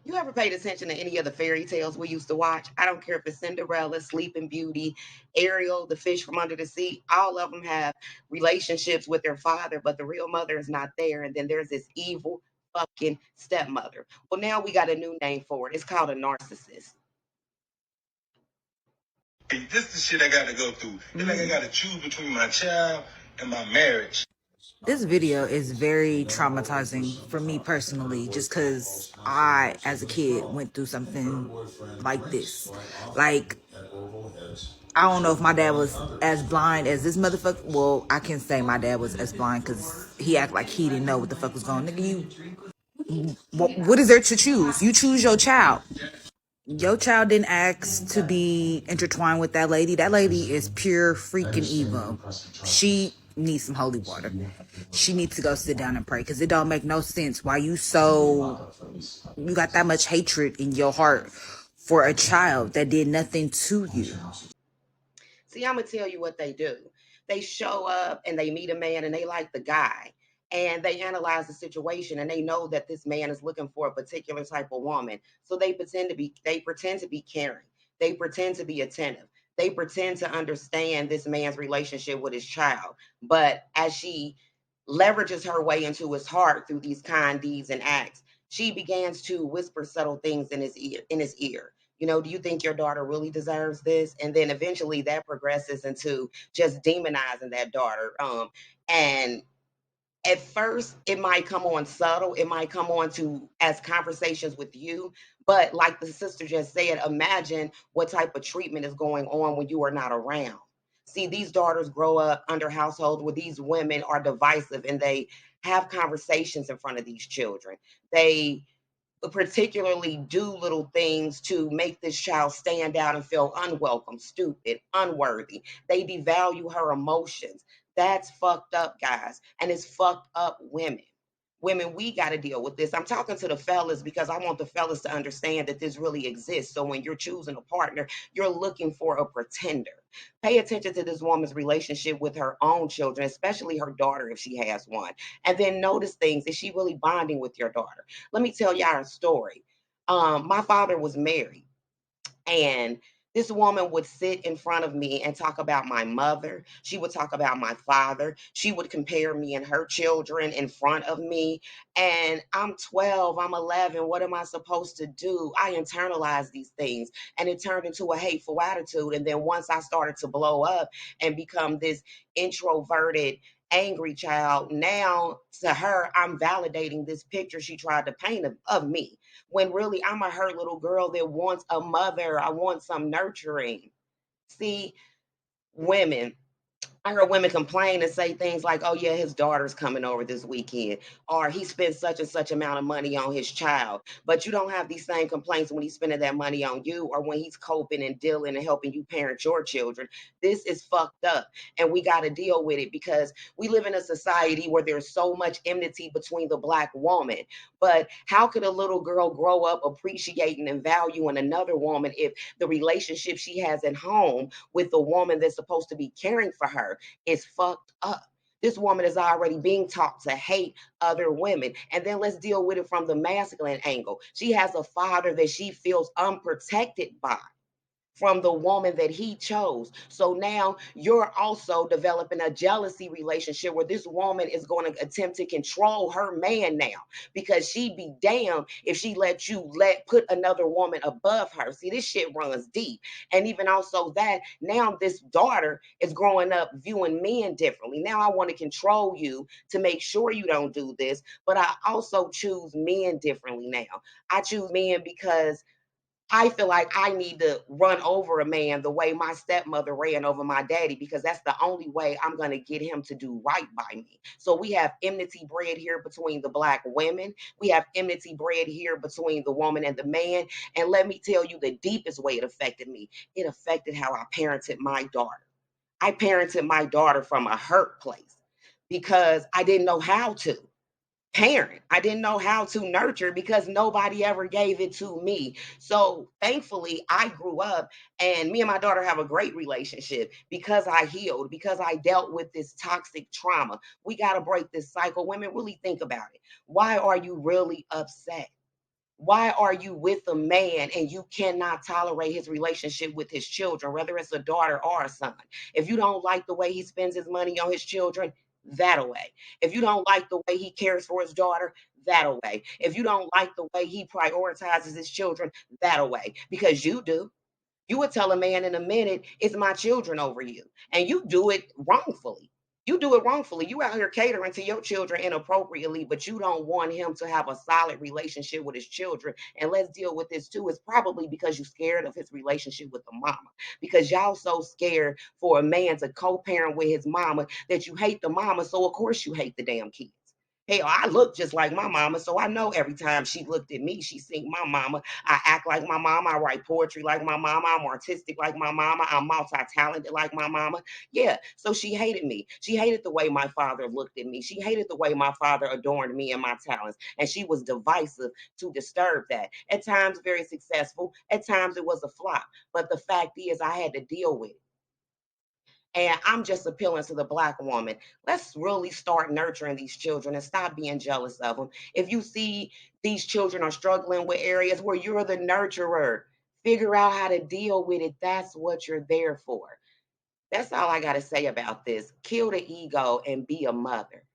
You ever paid attention to any of the fairy tales we used to watch? I don't care if it's Cinderella, Sleeping Beauty, Ariel, the fish from under the sea. All of them have relationships with their father, but the real mother is not there. And then there's this evil fucking stepmother. Well, now we got a new name for it. It's called a narcissist. Hey, this is the shit I gotta go through. It's like I gotta choose between my child and my marriage. This video is very traumatizing for me personally, just because I, as a kid, went through something like this. Like, I don't know if my dad was as blind as this motherfucker. Well, I can say my dad was as blind because he acted like he didn't know what the fuck was going on. Nigga, what is there to choose? You choose your child. Your child didn't ask to be intertwined with that lady. That lady is pure freaking evil. She needs some holy water. She needs to go sit down and pray, because it don't make no sense why you got that much hatred in your heart for a child that did nothing to you. See, I'm gonna tell you what they do. They show up and they meet a man and they like the guy. And they analyze the situation and they know that this man is looking for a particular type of woman. So they pretend to be caring. They pretend to be attentive. They pretend to understand this man's relationship with his child. But as she leverages her way into his heart through these kind deeds and acts, she begins to whisper subtle things in his ear. Do you think your daughter really deserves this? And then eventually that progresses into just demonizing that daughter. And at first it might come on subtle, it might come on to as conversations with you, but like the sister just said, imagine what type of treatment is going on when you are not around. See, these daughters grow up under households where these women are divisive and they have conversations in front of these children. They particularly do little things to make this child stand out and feel unwelcome, stupid, unworthy. They devalue her emotions. That's fucked up, guys. And it's fucked up women. Women, we got to deal with this. I'm talking to the fellas because I want the fellas to understand that this really exists. So when you're choosing a partner, you're looking for a pretender. Pay attention to this woman's relationship with her own children, especially her daughter if she has one. And then notice things. Is she really bonding with your daughter? Let me tell y'all a story. My father was married, and this woman would sit in front of me and talk about my mother. She would talk about my father. She would compare me and her children in front of me. And I'm 12, I'm 11. What am I supposed to do? I internalized these things and it turned into a hateful attitude. And then once I started to blow up and become this introverted, angry child, now to her, I'm validating this picture she tried to paint of me, when really I'm a hurt little girl that wants a mother. I want some nurturing. See, women, I heard women complain and say things like, oh, yeah, his daughter's coming over this weekend, or he spent such and such amount of money on his child. But you don't have these same complaints when he's spending that money on you or when he's coping and dealing and helping you parent your children. This is fucked up. And we got to deal with it because we live in a society where there's so much enmity between the Black woman. But how could a little girl grow up appreciating and valuing another woman if the relationship she has at home with the woman that's supposed to be caring for her is fucked up? This woman is already being taught to hate other women. And then let's deal with it from the masculine angle. She has a father that she feels unprotected by from the woman that he chose. So now you're also developing a jealousy relationship where this woman is going to attempt to control her man now, because she'd be damned if she let you put another woman above her. See, this shit runs deep. And even also that now this daughter is growing up viewing men differently. Now I want to control you to make sure you don't do this, but I also choose men differently now. I choose men because I feel like I need to run over a man the way my stepmother ran over my daddy, because that's the only way I'm going to get him to do right by me. So we have enmity bred here between the Black women. We have enmity bred here between the woman and the man. And let me tell you the deepest way it affected me. It affected how I parented my daughter. I parented my daughter from a hurt place because I didn't know how to parent. I didn't know how to nurture because nobody ever gave it to me. So thankfully, I grew up and me and my daughter have a great relationship because I healed, because I dealt with this toxic trauma. We got to break this cycle. Women, really think about it. Why are you really upset? Why are you with a man and you cannot tolerate his relationship with his children, whether it's a daughter or a son? If you don't like the way he spends his money on his children, that away. If you don't like the way he cares for his daughter, that away. If you don't like the way he prioritizes his children, that away. Because you do. You would tell a man in a minute, it's my children over you. And you do it wrongfully. You do it wrongfully. You out here catering to your children inappropriately, but you don't want him to have a solid relationship with his children. And let's deal with this too. It's probably because you're scared of his relationship with the mama. Because y'all so scared for a man to co-parent with his mama that you hate the mama. So of course you hate the damn kids. Hell, I look just like my mama, so I know every time she looked at me, she seen my mama. I act like my mama. I write poetry like my mama. I'm artistic like my mama. I'm multi-talented like my mama. Yeah. So she hated me. She hated the way my father looked at me. She hated the way my father adorned me and my talents. And she was divisive to disturb that. At times, very successful. At times, it was a flop. But the fact is, I had to deal with it. And I'm just appealing to the Black woman. Let's really start nurturing these children and stop being jealous of them. If you see these children are struggling with areas where you're the nurturer, figure out how to deal with it. That's what you're there for. That's all I got to say about this. Kill the ego and be a mother.